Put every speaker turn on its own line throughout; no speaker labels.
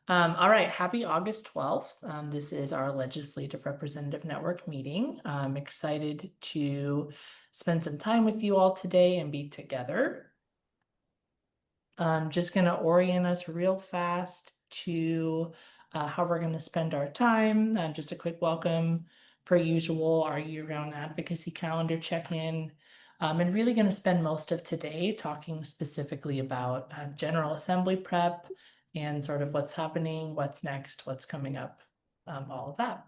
All right, happy August 12th. This is our Legislative Representative Network meeting. I'm excited to spend some time with you all today and be together. I'm just going to orient us real fast to how we're going to spend our time. Just a quick welcome, per usual, our year-round advocacy calendar check-in. And really going to spend most of today talking specifically about General Assembly prep and sort of what's happening, what's next, what's coming up, all of that.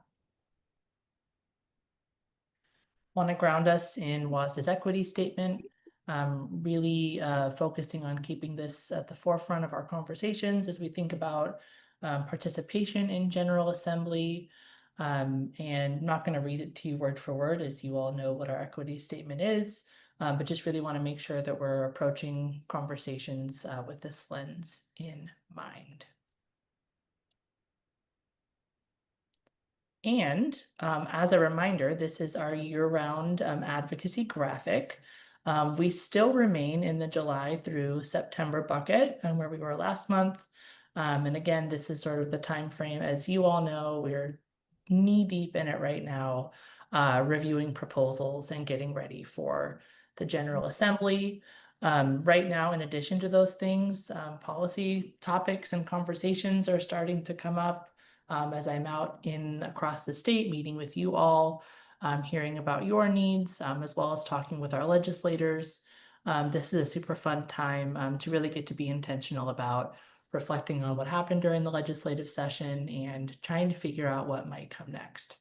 Want to ground us in WSSDA's equity statement, really focusing on keeping this at the forefront of our conversations as we think about participation in General Assembly. And I'm not going to read it to you word for word, as you all know what our equity statement is, but just really want to make sure that we're approaching conversations with this lens in mind. And as a reminder, this is our year-round advocacy graphic. We still remain in the July through September bucket where we were last month. And again, this is sort of the time frame. As you all know, we're knee deep in it right now, reviewing proposals and getting ready for the General Assembly. Right now, in addition to those things, policy topics and conversations are starting to come up as I'm out in across the state meeting with you all, hearing about your needs, as well as talking with our legislators. This is a super fun time to really get to be intentional about reflecting on what happened during the legislative session and trying to figure out what might come next.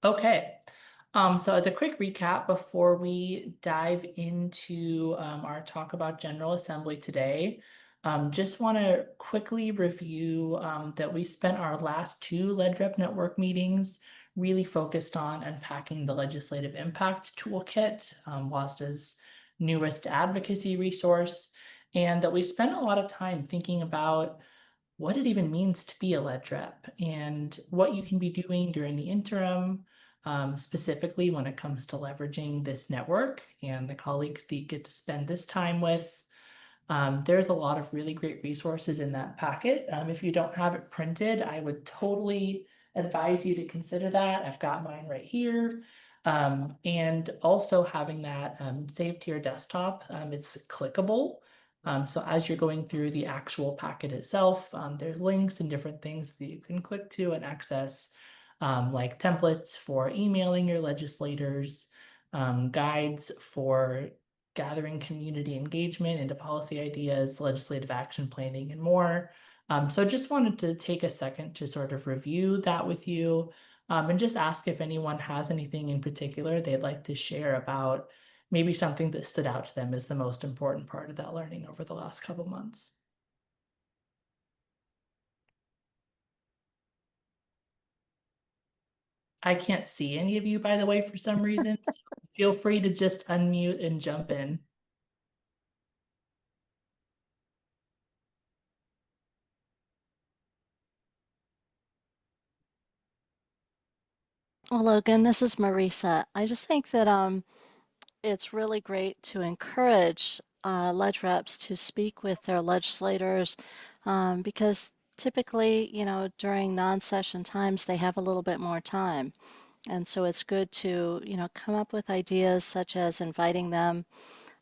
Okay. So as a quick recap before we dive into our talk about General Assembly today, just want to quickly review that we spent our last two LegRep Network meetings really focused on unpacking the Legislative Impact Toolkit, WSDA's newest advocacy resource, and that we spent a lot of time thinking about what it even means to be a LegRep and what you can be doing during the interim, specifically when it comes to leveraging this network and the colleagues that you get to spend this time with. There's a lot of really great resources in that packet. If you don't have it printed, I would totally advise you to consider that. I've got mine right here. And also having that saved to your desktop, it's clickable. So as you're going through the actual packet itself, there's links and different things that you can click to and access, like templates for emailing your legislators, guides for gathering community engagement into policy ideas, legislative action planning, and more. So just wanted to take a second to sort of review that with you, and just ask if anyone has anything in particular they'd like to share about maybe something that stood out to them as the most important part of that learning over the last couple months. I can't see any of you, by the way, for some reason, so feel free to just unmute and jump in.
Well, Logan, this is Marisa. I just think that it's really great to encourage ledge reps to speak with their legislators because typically, during non-session times, they have a little bit more time. And so it's good to, come up with ideas such as inviting them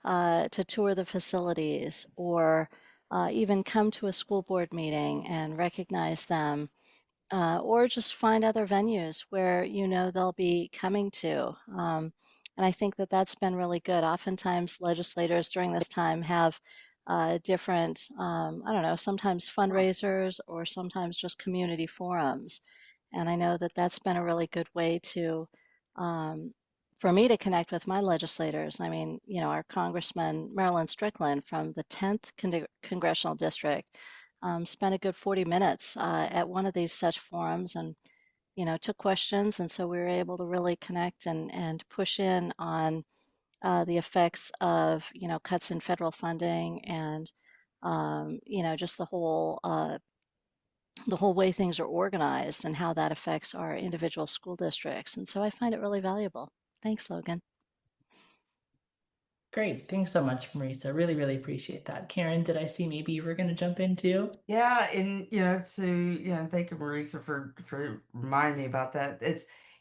to tour the facilities or even come to a school board meeting and recognize them or just find other venues where they'll be coming to. And I think that that's been really good. Oftentimes, legislators during this time have different, I don't know, sometimes fundraisers or sometimes just community forums. And I know that that's been a really good way um, for me to connect with my legislators. I mean, our Congressman Marilyn Strickland from the 10th Congressional District spent a good 40 minutes at one of these such forums and, took questions. And so we were able to really connect and push in on the effects of, cuts in federal funding and, just the whole way things are organized and how that affects our individual school districts. And so I find it really valuable. Thanks, Logan.
Great. Thanks so much, Marisa. Really, really appreciate that. Karen, did I see maybe you were going to jump in too?
Yeah, and thank you, Marisa, for reminding me about that.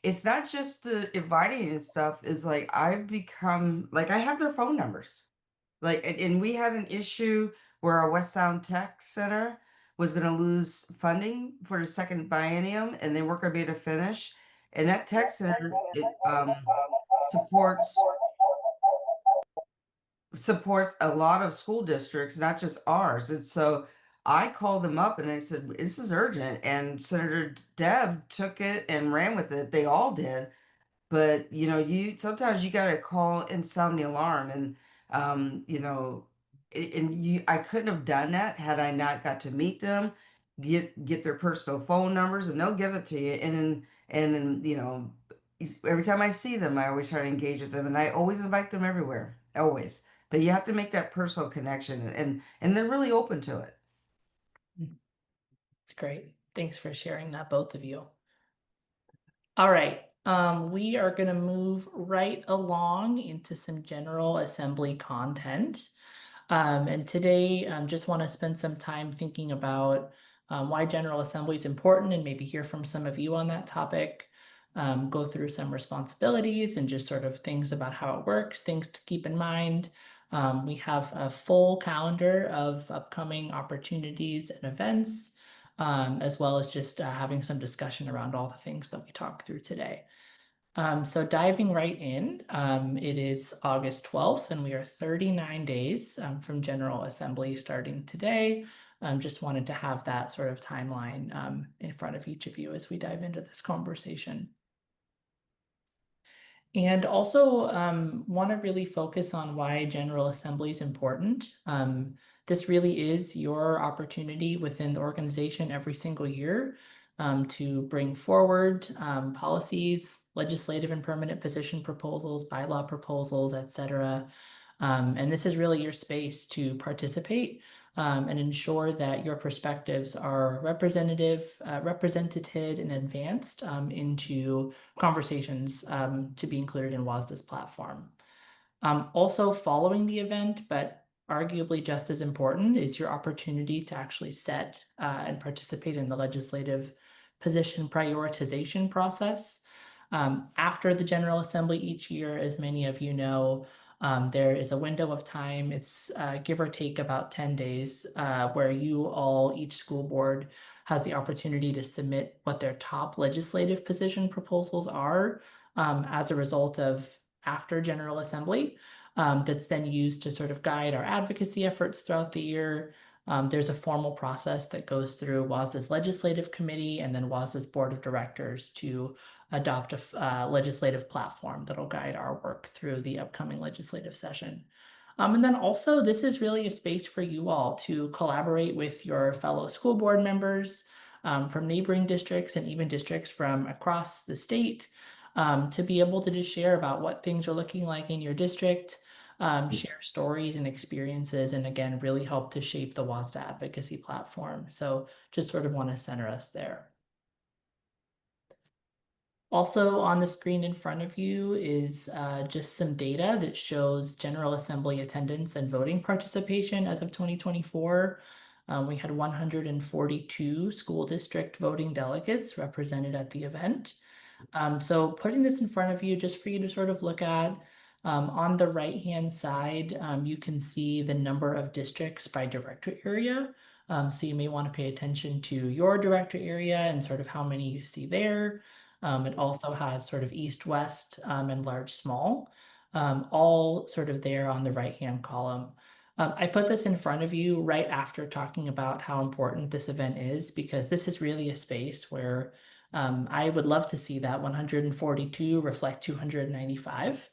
It's not just the inviting and stuff. Is like I've become like I have their phone numbers. Like, and we had an issue where our West Sound Tech Center was going to lose funding for the second biennium, and they weren't going to be able to finish. And that tech center supports supports a lot of school districts, not just ours. And so I called them up and I said, "This is urgent." And Senator Deb took it and ran with it. They all did. But you sometimes you gotta call and sound the alarm, and I couldn't have done that had I not got to meet them, get their personal phone numbers, and they'll give it to you. And then every time I see them, I always try to engage with them, and I always invite them everywhere, always. But you have to make that personal connection, and they're really open to it.
It's great. Thanks for sharing that, both of you. All right. We are going to move right along into some General Assembly content. And today, just want to spend some time thinking about why General Assembly is important and maybe hear from some of you on that topic. Go through some responsibilities and just sort of things about how it works, things to keep in mind. We have a full calendar of upcoming opportunities and events, as well as just having some discussion around all the things that we talked through today. So diving right in, it is August 12th, and we are 39 days from General Assembly starting today. Just wanted to have that sort of timeline in front of each of you as we dive into this conversation. And also want to really focus on why General Assembly is important. This really is your opportunity within the organization every single year to bring forward policies, legislative and permanent position proposals, bylaw proposals, etc. And this is really your space to participate and ensure that your perspectives are represented and advanced into conversations to be included in WASDA's platform. Also following the event, but arguably just as important, is your opportunity to actually set and participate in the legislative position prioritization process. After the General Assembly each year, as many of you know, there is a window of time, it's give or take about 10 days, where you all, each school board, has the opportunity to submit what their top legislative position proposals are as a result of after General Assembly. That's then used to sort of guide our advocacy efforts throughout the year. There's a formal process that goes through WASDA's legislative committee and then WASDA's board of directors to adopt a legislative platform that'll guide our work through the upcoming legislative session. And then also, this is really a space for you all to collaborate with your fellow school board members from neighboring districts and even districts from across the state to be able to just share about what things are looking like in your district, share stories and experiences, and again, really help to shape the WASDA advocacy platform. So just sort of want to center us there. Also on the screen in front of you is just some data that shows General Assembly attendance and voting participation as of 2024. We had 142 school district voting delegates represented at the event. So putting this in front of you just for you to sort of look at, on the right-hand side, you can see the number of districts by directorate area. So you may want to pay attention to your directorate area and sort of how many you see there. It also has sort of east, west, and large, small, all sort of there on the right-hand column. I put this in front of you right after talking about how important this event is, because this is really a space where I would love to see that 142 reflect 295.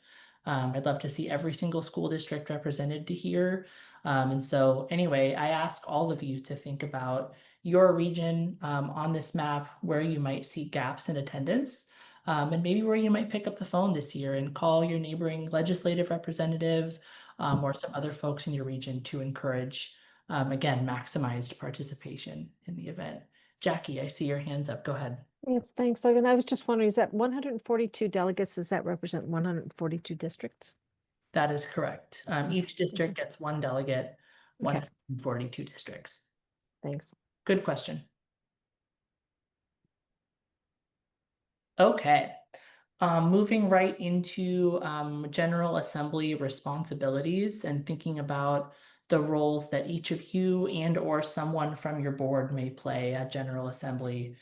I'd love to see every single school district represented to here. And so anyway, I ask all of you to think about your region on this map, where you might see gaps in attendance, and maybe where you might pick up the phone this year and call your neighboring legislative representative or some other folks in your region to encourage, again, maximized participation in the event. Jackie, I see your hands up. Go ahead.
Yes, thanks, Logan. I was just wondering, is that 142 delegates, does that represent 142 districts?
That is correct. Each district gets one delegate,
Okay,
142 districts.
thanks.
Good question. Okay. Moving right into General Assembly responsibilities and thinking about the roles that each of you and or someone from your board may play at General Assembly.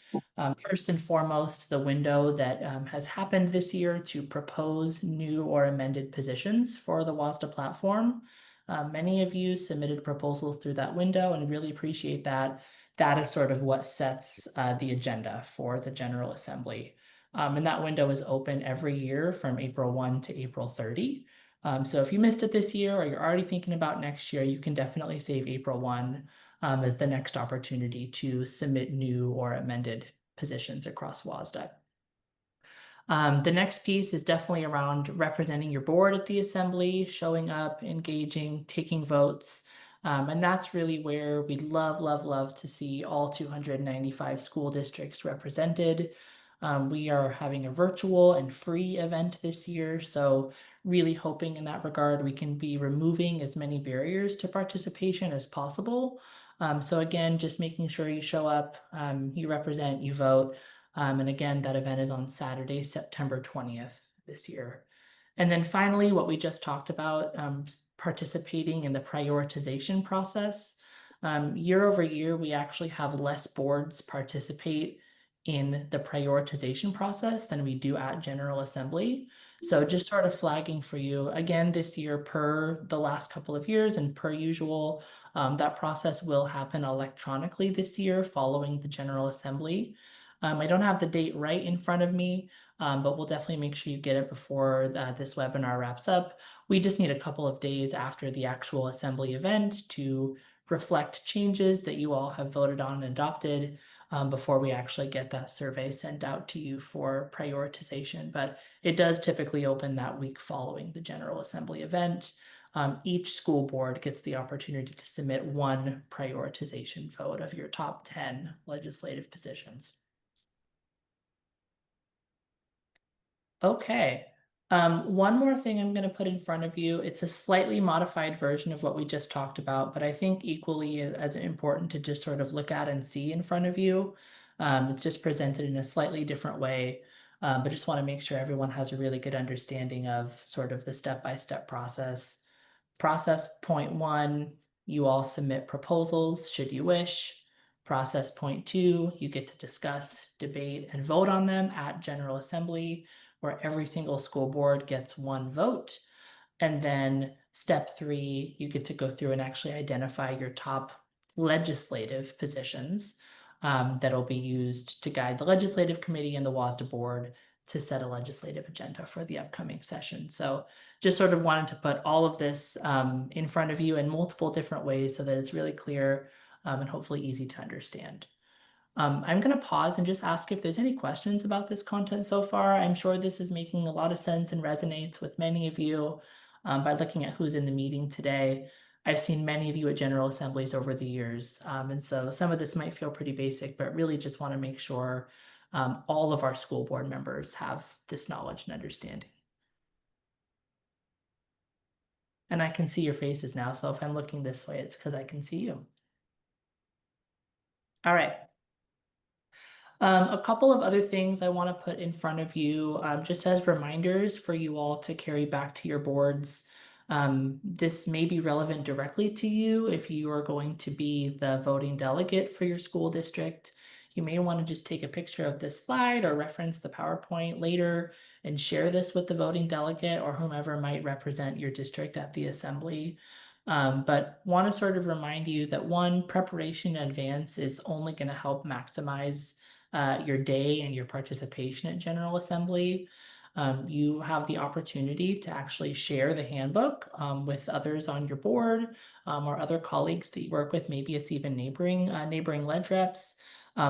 First and foremost, the window that has happened this year to propose new or amended positions for the WASDA platform. Many of you submitted proposals through that window and really appreciate that. That is sort of what sets the agenda for the General Assembly. And that window is open every year from April 1 to April 30. So if you missed it this year or you're already thinking about next year, you can definitely save April 1 as the next opportunity to submit new or amended positions across WASDA. The next piece is definitely around representing your board at the assembly, showing up, engaging, taking votes. And that's really where we'd love, love, love to see all 295 school districts represented. We are having a virtual and free event this year, so really hoping in that regard we can be removing as many barriers to participation as possible. So again, just making sure you show up, you represent, you vote. And again, that event is on Saturday, September 20th this year. And then finally, what we just talked about, participating in the prioritization process. Year over year, we actually have less boards participate in the prioritization process than we do at General Assembly. So just sort of flagging for you, again, this year per the last couple of years and per usual, that process will happen electronically this year following the General Assembly. I don't have the date right in front of me, but we'll definitely make sure you get it before this webinar wraps up. We just need a couple of days after the actual assembly event to reflect changes that you all have voted on and adopted before we actually get that survey sent out to you for prioritization. But it does typically open that week following the General Assembly event. Each school board gets the opportunity to submit one prioritization vote of your top 10 legislative positions. Okay. One more thing I'm going to put in front of you. It's a slightly modified version of what we just talked about, but I think equally as important to just sort of look at and see in front of you. It's just presented in a slightly different way, but just want to make sure everyone has a really good understanding of sort of the step-by-step process. Process point 1, you all submit proposals should you wish. Process point 2, you get to discuss, debate, and vote on them at General Assembly, where every single school board gets one vote. And then step 3, you get to go through and actually identify your top legislative positions that'll be used to guide the legislative committee and the WASDA board to set a legislative agenda for the upcoming session. So just sort of wanted to put all of this in front of you in multiple different ways so that it's really clear and hopefully easy to understand. I'm going to pause and just ask if there's any questions about this content so far. I'm sure this is making a lot of sense and resonates with many of you by looking at who's in the meeting today. I've seen many of you at General Assemblies over the years, and so some of this might feel pretty basic, but really just want to make sure all of our school board members have this knowledge and understanding. And I can see your faces now, so if I'm looking this way, it's because I can see you. All right. A couple of other things I want to put in front of you just as reminders for you all to carry back to your boards. This may be relevant directly to you if you are going to be the voting delegate for your school district. You may want to just take a picture of this slide or reference the PowerPoint later and share this with the voting delegate or whomever might represent your district at the assembly. But want to sort of remind you that one, preparation in advance is only going to help maximize your day and your participation at General Assembly. You have the opportunity to actually share the handbook with others on your board or other colleagues that you work with. Maybe it's even neighboring ledge reps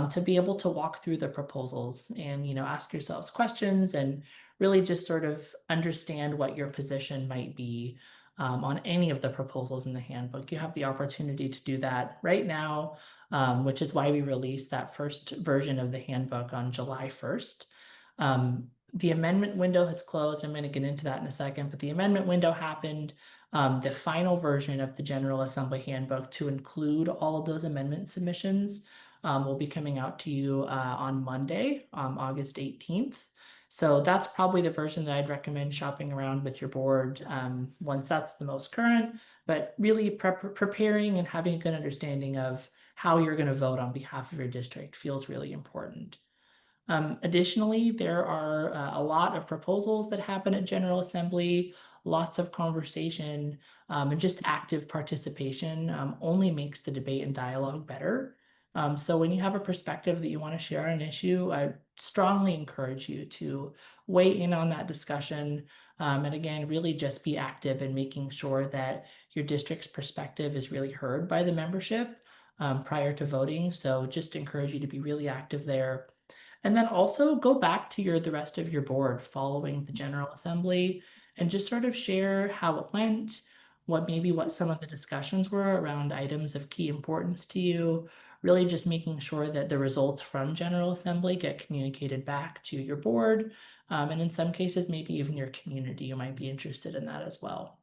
to be able to walk through the proposals and ask yourselves questions and really just sort of understand what your position might be on any of the proposals in the handbook. You have the opportunity to do that right now, which is why we released that first version of the handbook on July 1st. the amendment window has closed. I'm going to get into that in a second, but the amendment window happened. The final version of the General Assembly Handbook to include all of those amendment submissions will be coming out to you on Monday, August 18th. So that's probably the version that I'd recommend shopping around with your board once that's the most current, but really preparing and having a good understanding of how you're going to vote on behalf of your district feels really important. Additionally, there are a lot of proposals that happen at General Assembly, lots of conversation, and just active participation only makes the debate and dialogue better. So when you have a perspective that you want to share on an issue, I strongly encourage you to weigh in on that discussion. And again, really just be active in making sure that your district's perspective is really heard by the membership prior to voting. So just encourage you to be really active there. And then also go back to the rest of your board following the General Assembly and just sort of share how it went, what some of the discussions were around items of key importance to you, really just making sure that the results from General Assembly get communicated back to your board. And in some cases, maybe even your community, you might be interested in that as well.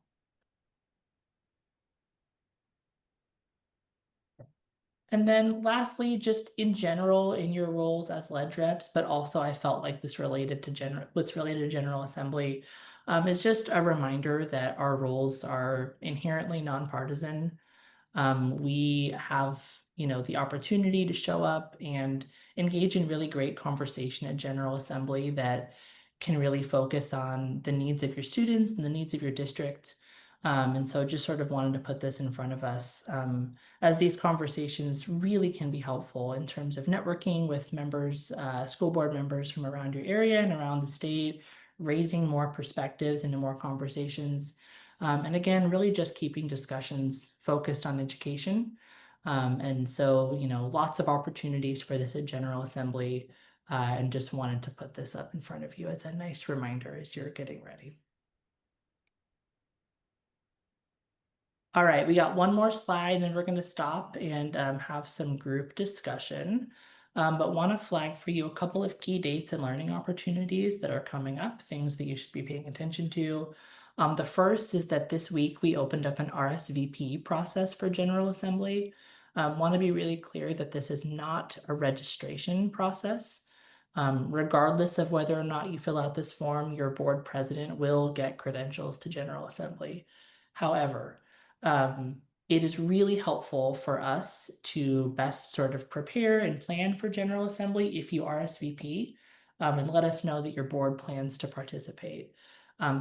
And then lastly, just in general, in your roles as ledge reps, but also I felt like what's related to General Assembly, is just a reminder that our roles are inherently nonpartisan. We have, the opportunity to show up and engage in really great conversation at General Assembly that can really focus on the needs of your students and the needs of your district. And so just sort of wanted to put this in front of us as these conversations really can be helpful in terms of networking with members, school board members from around your area and around the state, raising more perspectives into more conversations. And again, really just keeping discussions focused on education. And so, lots of opportunities for this at General Assembly. And just wanted to put this up in front of you as a nice reminder as you're getting ready. All right, we got one more slide and then we're going to stop and have some group discussion. But want to flag for you a couple of key dates and learning opportunities that are coming up, things that you should be paying attention to. The first is that this week we opened up an RSVP process for General Assembly. Want to be really clear that this is not a registration process. Regardless of whether or not you fill out this form, your board president will get credentials to General Assembly. However, it is really helpful for us to best sort of prepare and plan for General Assembly if you RSVP, and let us know that your board plans to participate.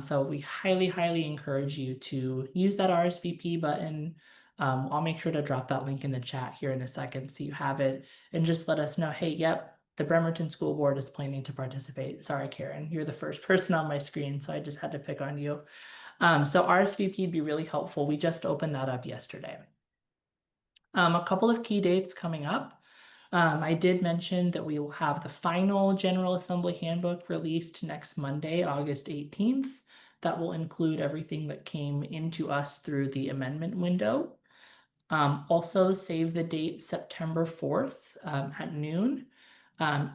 So we highly, highly encourage you to use that RSVP button. I'll make sure to drop that link in the chat here in a second so you have it, and just let us know, hey, yep, the Bremerton School Board is planning to participate. Sorry, Karen, you're the first person on my screen, so I just had to pick on you. So RSVP would be really helpful. We just opened that up yesterday. A couple of key dates coming up. I did mention that we will have the final General Assembly Handbook released next Monday, August 18th. That will include everything that came into us through the amendment window. Also save the date September 4th at noon.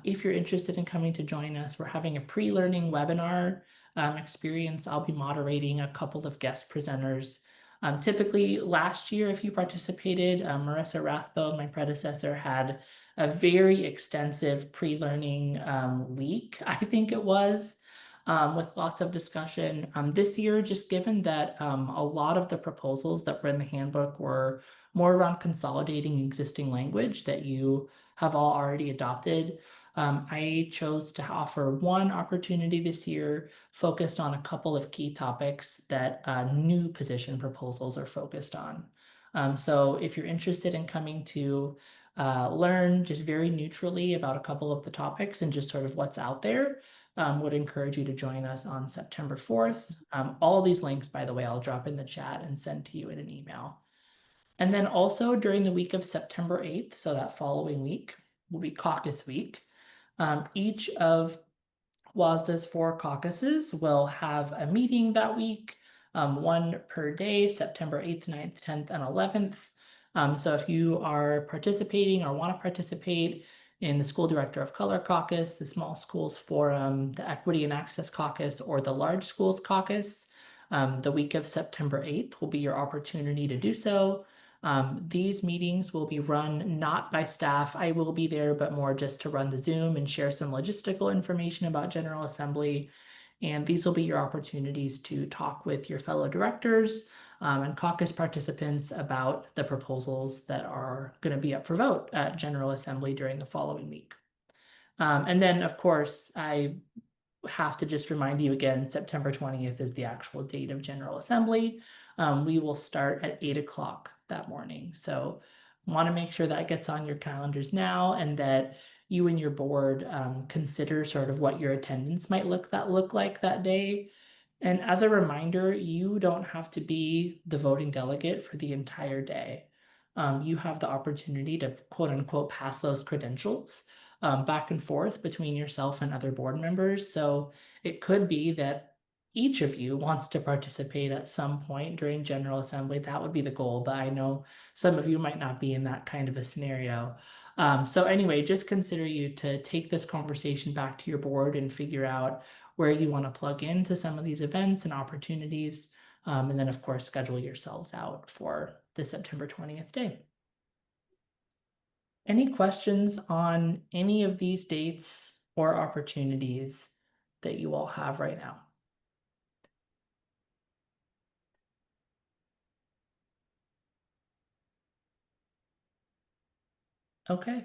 If you're interested in coming to join us, we're having a pre-learning webinar experience. I'll be moderating a couple of guest presenters. Typically last year, if you participated, Marissa Rathbone, my predecessor, had a very extensive pre-learning week, I think it was, with lots of discussion. This year, just given that a lot of the proposals that were in the handbook were more around consolidating existing language that you have all already adopted, I chose to offer one opportunity this year focused on a couple of key topics that new position proposals are focused on. So if you're interested in coming to learn just very neutrally about a couple of the topics and just sort of what's out there, would encourage you to join us on September 4th. All of these links, by the way, I'll drop in the chat and send to you in an email. And then also during the week of September 8th, so that following week, will be caucus week. Each of WSSDA's 4 caucuses will have a meeting that week, one per day, September 8th, 9th, 10th, and 11th. So if you are participating or want to participate, in the School Director of Color Caucus, the Small Schools Forum, the Equity and Access Caucus, or the Large Schools Caucus. The week of September 8th will be your opportunity to do so. These meetings will be run not by staff. I will be there, but more just to run the Zoom and share some logistical information about General Assembly. And these will be your opportunities to talk with your fellow directors and caucus participants about the proposals that are going to be up for vote at General Assembly during the following week. And then, of course, I have to just remind you again, September 20th is the actual date of General Assembly. We will start at 8 o'clock that morning. So want to make sure that gets on your calendars now and that you and your board consider sort of what your attendance might look like that day. And as a reminder, you don't have to be the voting delegate for the entire day. You have the opportunity to quote unquote pass those credentials back and forth between yourself and other board members. So it could be that each of you wants to participate at some point during General Assembly. That would be the goal, but I know some of you might not be in that kind of a scenario. So anyway, just consider you to take this conversation back to your board and figure out where you want to plug into some of these events and opportunities. And then, of course, schedule yourselves out for the September 20th day. Any questions on any of these dates or opportunities that you all have right now? Okay.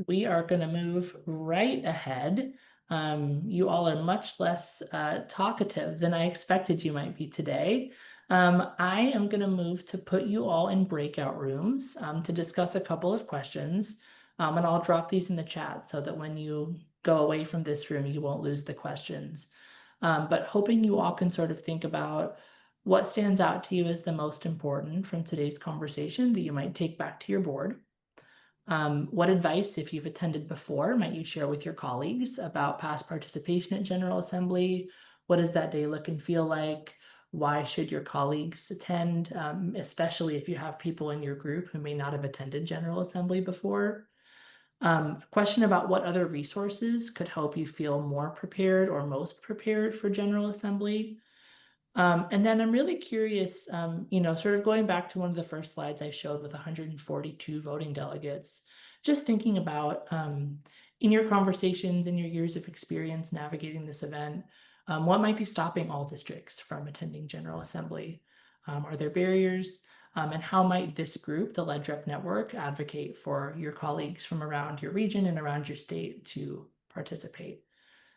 We are going to move right ahead. You all are much less talkative than I expected you might be today. I am going to move to put you all in breakout rooms to discuss a couple of questions. And I'll drop these in the chat so that when you go away from this room, you won't lose the questions. But hoping you all can sort of think about what stands out to you as the most important from today's conversation that you might take back to your board. What advice, if you've attended before, might you share with your colleagues about past participation at General Assembly? What does that day look and feel like? Why should your colleagues attend, especially if you have people in your group who may not have attended General Assembly before? A question about what other resources could help you feel more prepared or most prepared for General Assembly. And then I'm really curious, sort of going back to one of the first slides I showed with 142 voting delegates, just thinking about in your conversations, in your years of experience navigating this event, what might be stopping all districts from attending General Assembly? Are there barriers? And how might this group, the LegRep Network, advocate for your colleagues from around your region and around your state to participate?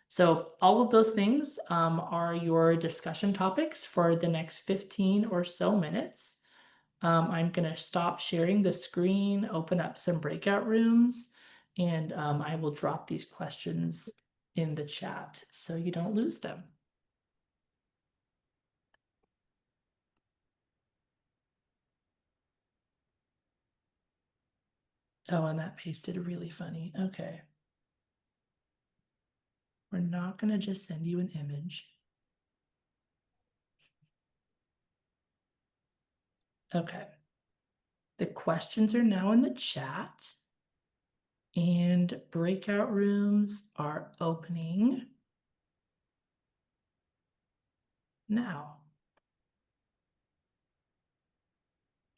So all of those things are your discussion topics for the next 15 or so minutes. I'm going to stop sharing the screen, open up some breakout rooms, and I will drop these questions in the chat so you don't lose them. Oh, and that pasted really funny. Okay. We're not going to just send you an image. Okay. The questions are now in the chat. And breakout rooms are opening now.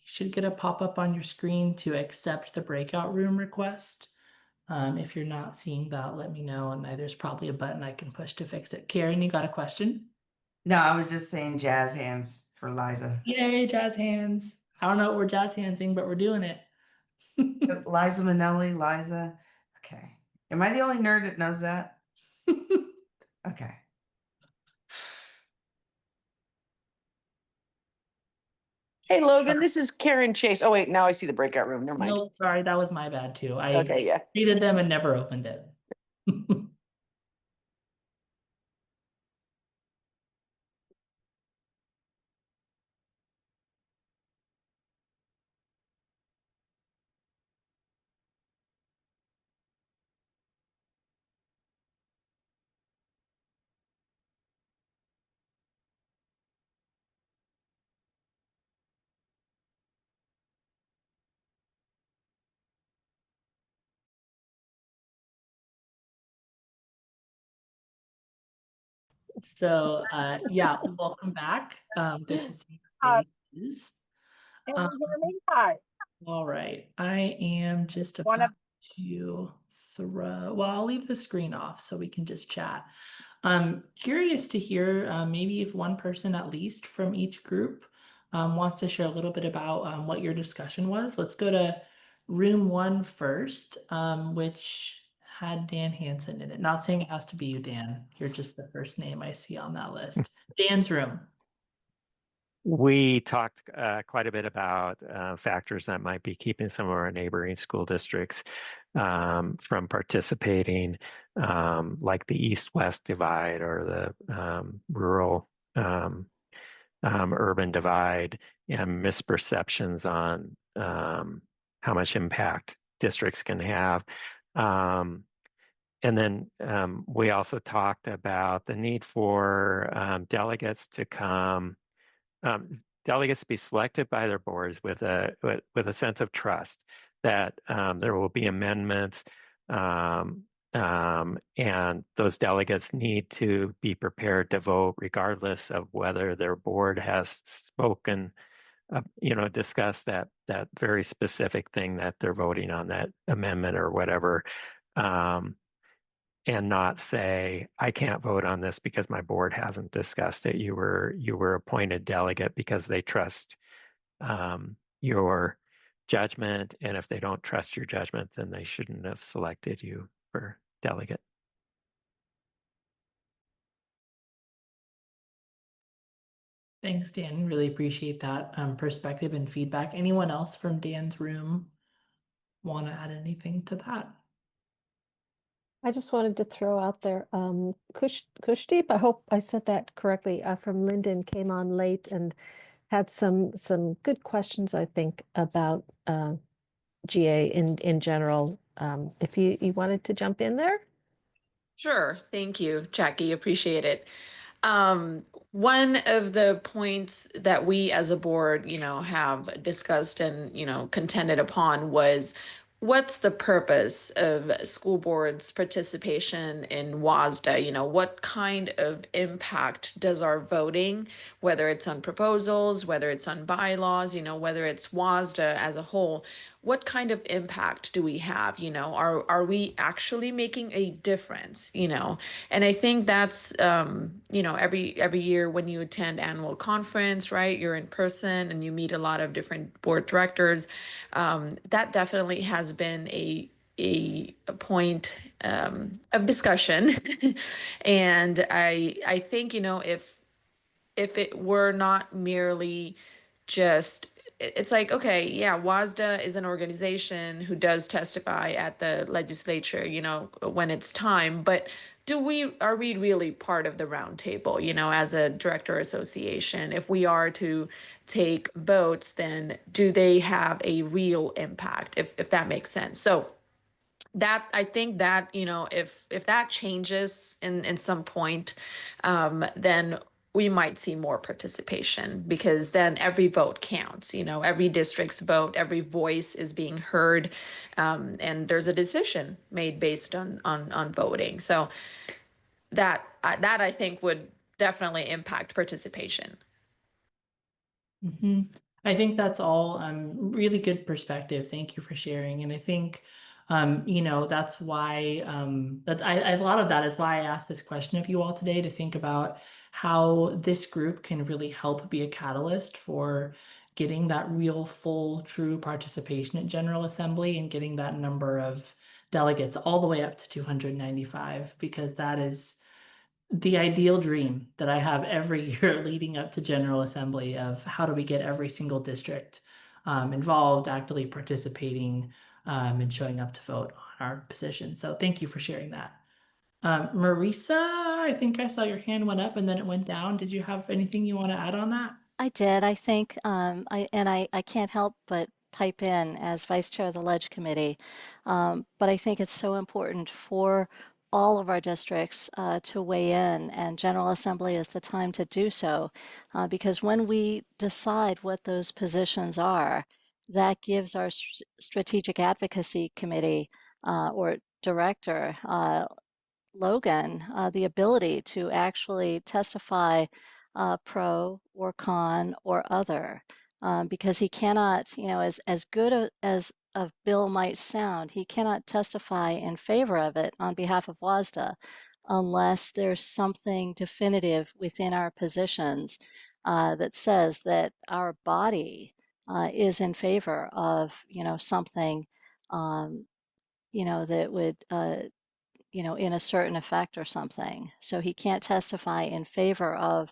You should get a pop-up on your screen to accept the breakout room request. If you're not seeing that, let me know, and there's probably a button I can push to fix it. Karen, you got a question?
No, I was just saying jazz hands for Liza.
Yay, jazz hands. I don't know what we're jazz handsing, but we're doing it.
Liza Minnelli, Liza. Okay. Am I the only nerd that knows that? Okay.
Hey, Logan, this is Karen Chase. Oh, wait, now I see the breakout room. Never mind.
No, sorry, that was my bad too. I
Okay, yeah.
created them and never opened it. So, yeah, welcome back. Good to see
Hi,
your faces.
can
Um,
you hear me? Hi.
all right, I am just
One
about
of
to well, I'll leave the screen off so we can just chat. I'm curious to hear maybe if one person at least from each group wants to share a little bit about what your discussion was. Let's go to room one first, which had Dan Hansen in it. Not saying it has to be you, Dan. You're just the first name I see on that list. Dan's room.
We talked quite a bit about factors that might be keeping some of our neighboring school districts from participating, like the east-west divide or the rural urban divide, and misperceptions on how much impact districts can have. And then we also talked about the need for delegates to come, delegates to be selected by their boards with a sense of trust that there will be amendments, and those delegates need to be prepared to vote regardless of whether their board has spoken, discussed that very specific thing that they're voting on, that amendment or whatever. And not say, I can't vote on this because my board hasn't discussed it. You were appointed delegate because they trust your judgment, and if they don't trust your judgment, then they shouldn't have selected you for delegate.
Thanks, Dan. Really appreciate that perspective and feedback. Anyone else from Dan's room want to add anything to that?
I just wanted to throw out there, Kushdeep, I hope I said that correctly, from Linden came on late and had some good questions, I think, about GA in general. If you wanted to jump in there.
Sure. Thank you, Jackie. Appreciate it. One of the points that we as a board, have discussed and, contended upon was what's the purpose of school boards' participation in WSSDA? What kind of impact does our voting, whether it's on proposals, whether it's on bylaws, whether it's WSSDA as a whole, what kind of impact do we have? Are we actually making a difference? And I think that's every year when you attend annual conference, right? You're in person and you meet a lot of different board directors. That definitely has been a point of discussion, and I think if it were not merely just, it's like, okay, yeah, WSSDA is an organization who does testify at the legislature, when it's time, but are we really part of the round table, as a director association? If we are to take votes, then do they have a real impact, if that makes sense? So that, I think that, if that changes in some point, then we might see more participation, because then every vote counts, every district's vote, every voice is being heard, and there's a decision made based on voting. So that I think would definitely impact participation.
I think that's all really good perspective. Thank you for sharing. And I think that's why a lot of that is why I asked this question of you all today, to think about how this group can really help be a catalyst for getting that real, full, true participation at General Assembly, and getting that number of delegates all the way up to 295, because that is the ideal dream that I have every year leading up to General Assembly, of how do we get every single district involved, actively participating, and showing up to vote on our position. So thank you for sharing that. Marisa, I think I saw your hand went up and then it went down. Did you have anything you want to add on that?
I did. I think I can't help but pipe in as vice chair of the Ledge Committee. But I think it's so important for all of our districts to weigh in, and General Assembly is the time to do so, because when we decide what those positions are, that gives our Strategic Advocacy Committee or director Logan the ability to actually testify pro or con or other, because he cannot, as good as a bill might sound, he cannot testify in favor of it on behalf of WSSDA unless there's something definitive within our positions that says that our body is in favor of, something, that would in a certain effect or something. So he can't testify in favor of,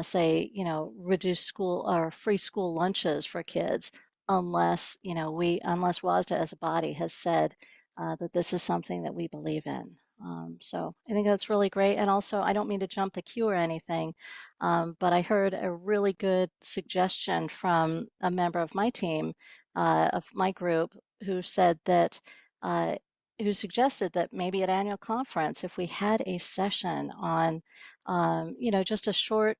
say, reduced school or free school lunches for kids unless, unless WASDA as a body has said that this is something that we believe in. So I think that's really great. And also, I don't mean to jump the queue or anything, but I heard a really good suggestion from a member of my team, of my group, who said that who suggested that maybe at annual conference, if we had a session on, just a short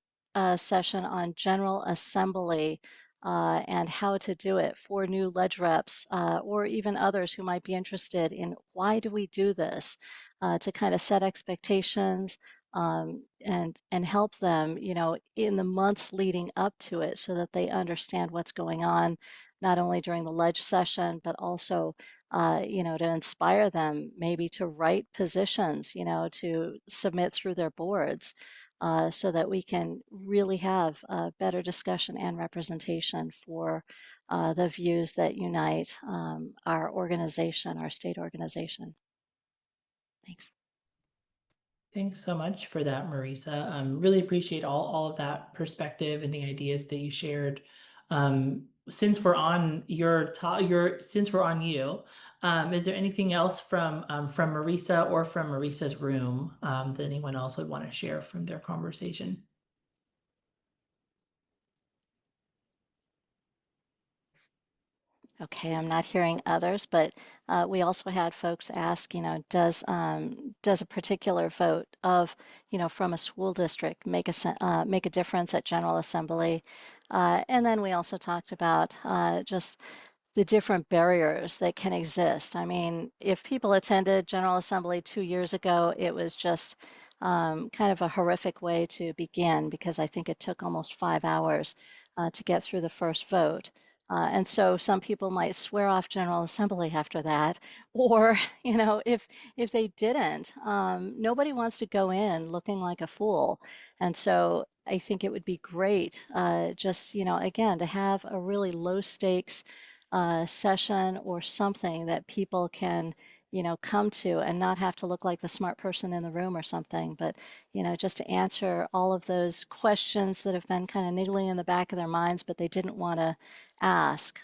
session on General Assembly and how to do it for new ledge reps or even others who might be interested in why do we do this, to kind of set expectations and help them, in the months leading up to it so that they understand what's going on, not only during the ledge session, but also to inspire them maybe to write positions, to submit through their boards, so that we can really have a better discussion and representation for the views that unite our organization, our state organization. Thanks.
Thanks so much for that, Marisa. Really appreciate all of that perspective and the ideas that you shared. Since we're on since we're on you, is there anything else from Marisa or from Marisa's room that anyone else would want to share from their conversation?
Okay, I'm not hearing others, but we also had folks ask, does a particular vote of, from a school district make a difference at General Assembly? And then we also talked about just the different barriers that can exist. I mean, if people attended General Assembly 2 years ago, it was just kind of a horrific way to begin because I think it took almost 5 hours to get through the first vote. And so some people might swear off General Assembly after that, or if they didn't, nobody wants to go in looking like a fool. And so I think it would be great, just again, to have a really low stakes session or something that people can come to and not have to look like the smart person in the room or something, but just to answer all of those questions that have been kind of niggling in the back of their minds, but they didn't want to ask.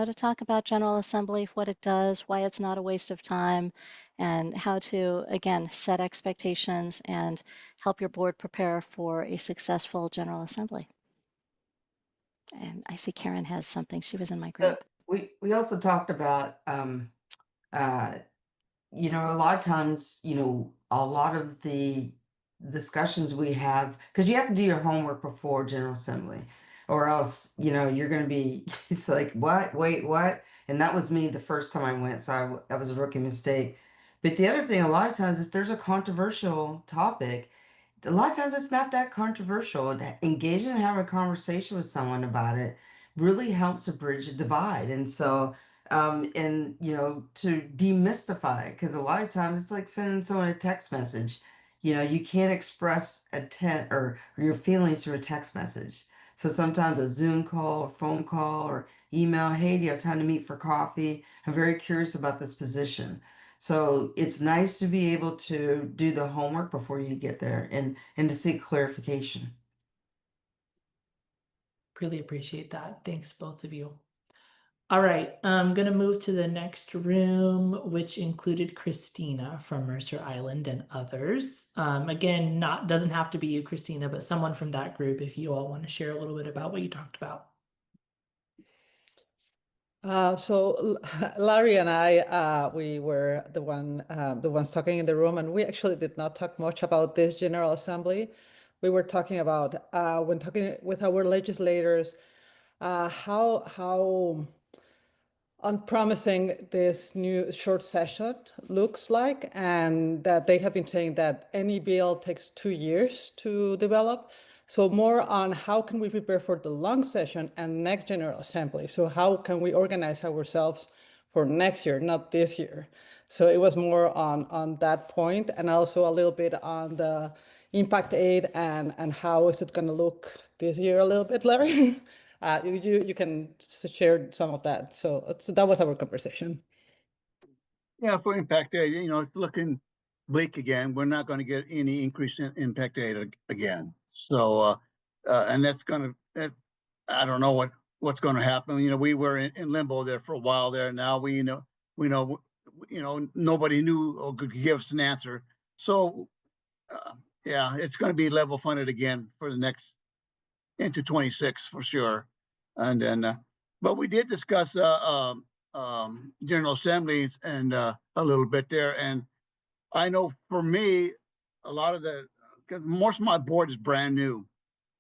To talk about General Assembly, what it does, why it's not a waste of time, and how to, again, set expectations and help your board prepare for a successful General Assembly. And I see Karen has something. She was in my group.
We also talked about uh, a lot of times, a lot of the discussions we have, because you have to do your homework before General Assembly, or else, you're going to be, it's like, what? Wait, what? And that was me the first time I went. So that was a rookie mistake. But the other thing, a lot of times, if there's a controversial topic, a lot of times it's not that controversial. And engaging and having a conversation with someone about it really helps to bridge a divide. And so, and to demystify it, because a lot of times it's like sending someone a text message. You can't express or your feelings through a text message. So sometimes a Zoom call, or phone call, or email, hey, do you have time to meet for coffee? I'm very curious about this position. So it's nice to be able to do the homework before you get there and to seek clarification.
Really appreciate that. Thanks, both of you. All right, I'm gonna move to the next room, which included Christina from Mercer Island and others. Again, doesn't have to be you, Christina, but someone from that group if you all want to share a little bit about what you talked about.
Larry and I, we were the ones talking in the room, and we actually did not talk much about this General Assembly. We were talking about when talking with our legislators, how unpromising this new short session looks like, and that they have been saying that any bill takes 2 years to develop. So more on how can we prepare for the long session and next General Assembly? So how can we organize ourselves for next year, not this year? So it was more on that point, and also a little bit on the impact aid and how is it going to look this year a little bit, Larry? You can share some of that. So that was our conversation.
Yeah, for impact aid, it's looking bleak again. We're not going to get any increase in impact aid again. So, and that's going to, I don't know what's going to happen. We were in limbo there for a while there. Now we know, nobody knew or could give us an answer. So, yeah, it's going to be level funded again for the next into 26 for sure. And then, but we did discuss General Assemblies and a little bit there. And I know for me, a lot of because most of my board is brand new,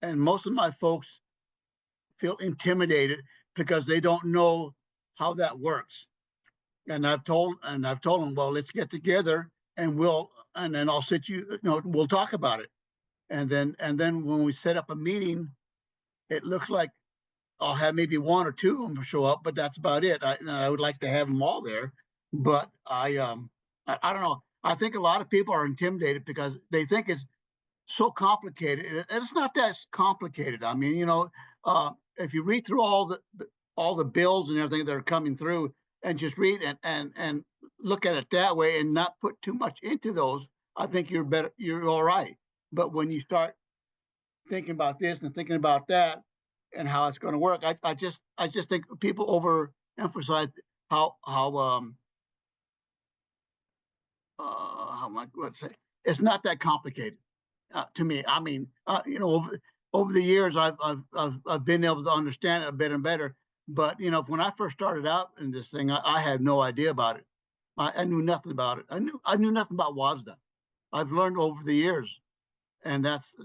and most of my folks feel intimidated because they don't know how that works. And I've told them, well, let's get together and then I'll we'll talk about it. And then when we set up a meeting, it looks like I'll have maybe one or two of them show up, but that's about it. I would like to have them all there, but I don't know. I think a lot of people are intimidated because they think it's so complicated, and it's not that complicated. I mean, if you read through all the bills and everything that are coming through, and just read and look at it that way, and not put too much into those, I think you're all right. But when you start thinking about this and thinking about that and how it's going to work, I just think people overemphasize how much, let's say, it's not that complicated to me. I mean, over the years, I've been able to understand it a bit and better. But when I first started out in this thing, I had no idea about it. I knew nothing about it. I knew nothing about WSSDA. I've learned over the years, and that's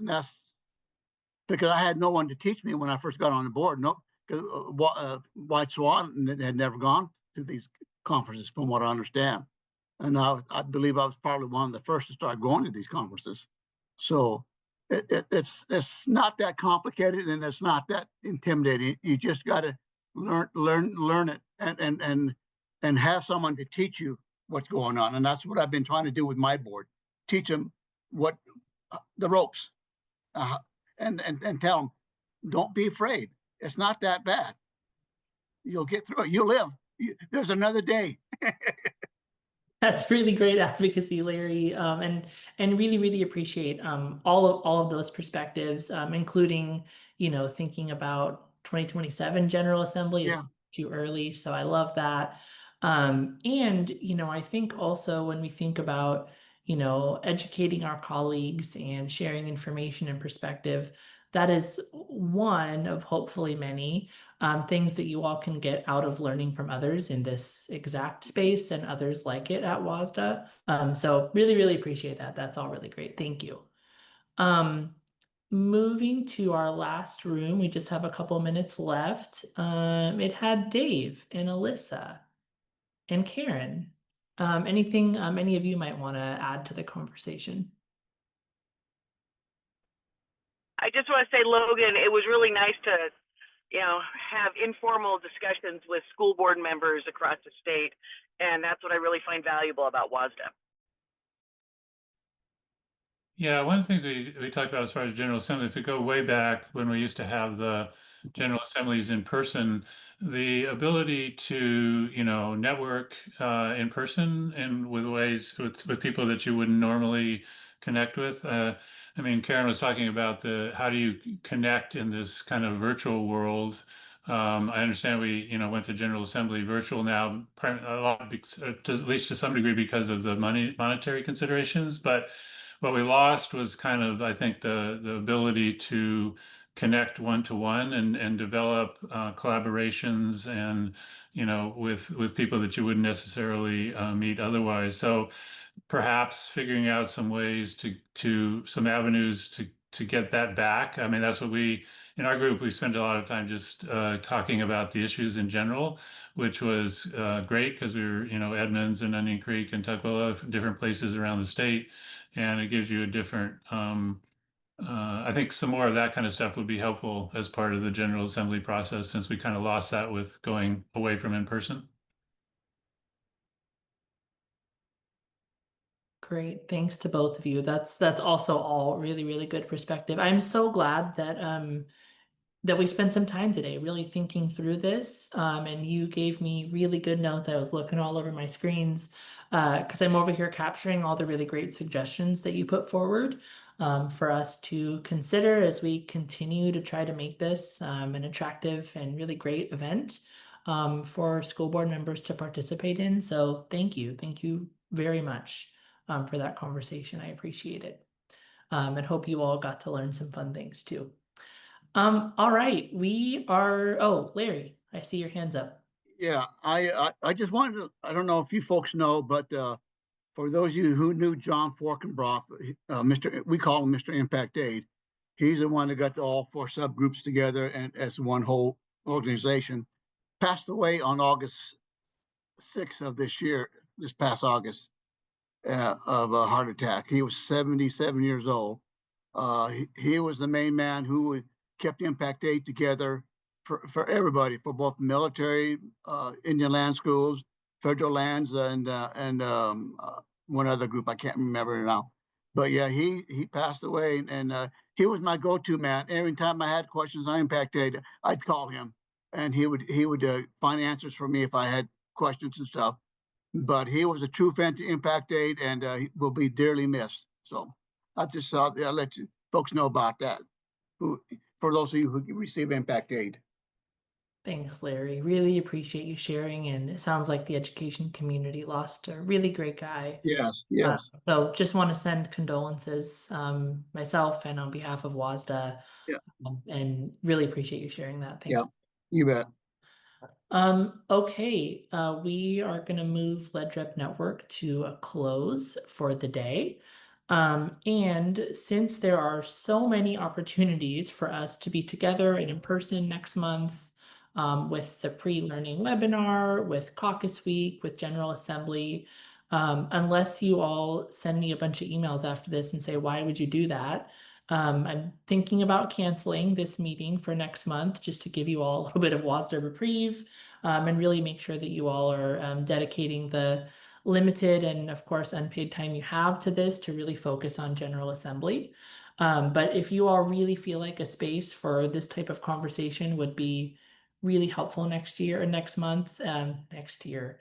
because I had no one to teach me when I first got on the board. No, because White Swan had never gone to these conferences, from what I understand. And I believe I was probably one of the first to start going to these conferences. So it's not that complicated, and it's not that intimidating. You just got to learn it and have someone to teach you what's going on. And that's what I've been trying to do with my board: teach them what the ropes, and tell them, don't be afraid. It's not that bad. You'll get through it. You'll live. There's another day.
That's really great advocacy, Larry, and really, really appreciate all of those perspectives, including thinking about 2027 General Assembly.
Yeah.
It's too early, so I love that. And I think also when we think about educating our colleagues and sharing information and perspective, that is one of hopefully many things that you all can get out of learning from others in this exact space and others like it at WSSDA. So really, really appreciate that. That's all really great. Thank you. Moving to our last room, we just have a couple minutes left. It had Dave and Alyssa and Karen. Anything any of you might want to add to the conversation?
I just want to say, Logan, it was really nice to, have informal discussions with school board members across the state. And that's what I really find valuable about WSSDA.
Yeah, one of the things we talked about as far as General Assembly, if you go way back when we used to have the General Assemblies in person, the ability to, network in person and with people that you wouldn't normally connect with. I mean, Karen was talking about how do you connect in this kind of virtual world. I understand we, went to General Assembly virtual now, a lot, at least to some degree because of the monetary considerations, but what we lost was kind of, I think, the ability to connect one-to-one and develop collaborations and, with people that you wouldn't necessarily meet otherwise. So perhaps figuring out some ways some avenues to get that back. I mean, that's what we, in our group, we spent a lot of time just talking about the issues in general, which was great because we were, you know, Edmonds and Onion Creek and Tukwila, different places around the state, and it gives you a different. I think some more of that kind of stuff would be helpful as part of the General Assembly process, since we kind of lost that with going away from in person.
Great. Thanks to both of you. That's also all really, really good perspective. I'm so glad that we spent some time today really thinking through this. And you gave me really good notes. I was looking all over my screens because I'm over here capturing all the really great suggestions that you put forward for us to consider as we continue to try to make this an attractive and really great event for school board members to participate in. So thank you. Thank you very much for that conversation. I appreciate it. And hope you all got to learn some fun things too. All right, oh, Larry, I see your hands up.
Yeah, I just wanted to, I don't know if you folks know, but for those of you who knew John Forkenbrough, we call him Mr. Impact Aid. He's the one that got all 4 subgroups together and as one whole organization. Passed away on August 6th of this past August, of a heart attack. He was 77 years old. He was the main man who kept Impact Aid together for everybody, for both military, Indian land schools, federal lands, and one other group I can't remember now. But yeah, he passed away, and he was my go-to man. Every time I had questions on Impact Aid, I'd call him, and he would find answers for me if I had questions and stuff. But he was a true friend to Impact Aid, and he will be dearly missed. So I just thought I'll let you folks know about that. For those of you who receive Impact Aid.
Thanks, Larry. Really appreciate you sharing. And it sounds like the education community lost a really great guy.
Yes, yes.
So just want to send condolences myself and on behalf of WSSDA.
Yeah.
And really appreciate you sharing that. Thanks.
Yeah, you bet.
Okay, we are going to move LedRep Network to a close for the day. And since there are so many opportunities for us to be together and in person next month, with the pre-learning webinar, with caucus week, with General Assembly, unless you all send me a bunch of emails after this and say, why would you do that? I'm thinking about canceling this meeting for next month just to give you all a little bit of WSSDA reprieve and really make sure that you all are dedicating the limited and of course unpaid time you have to this to really focus on General Assembly. But if you all really feel like a space for this type of conversation would be really helpful next year or next month, next year,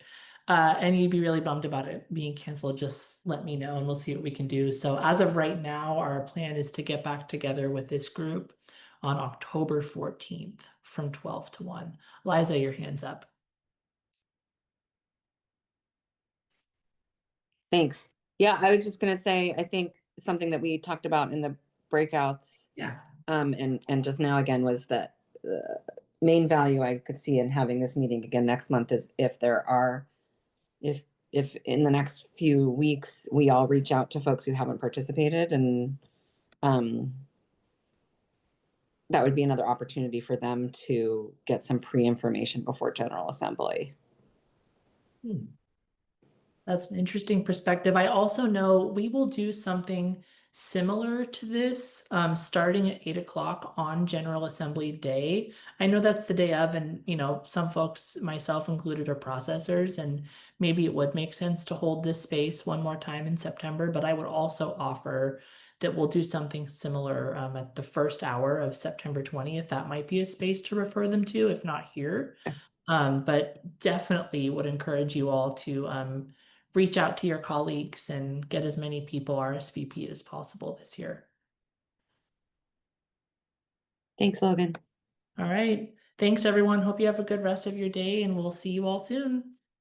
and you'd be really bummed about it being canceled, just let me know and we'll see what we can do. So as of right now, our plan is to get back together with this group on October 14th from 12 to 1. Liza, your hand's up.
Thanks. Yeah, I was just going to say, I think something that we talked about in the breakouts, and just now again, was that the main value I could see in having this meeting again next month is if in the next few weeks we all reach out to folks who haven't participated, and that would be another opportunity for them to get some pre-information before General Assembly.
That's an interesting perspective. I also know we will do something similar to this starting at 8 o'clock on General Assembly Day. I know that's the day of, and some folks, myself included, are processors, and maybe it would make sense to hold this space one more time in September, but I would also offer that we'll do something similar at the first hour of September 20th. That might be a space to refer them to, if not here. But definitely would encourage you all to reach out to your colleagues and get as many people RSVP'd as possible this year.
Thanks, Logan.
All right. Thanks, everyone. Hope you have a good rest of your day, and we'll see you all soon.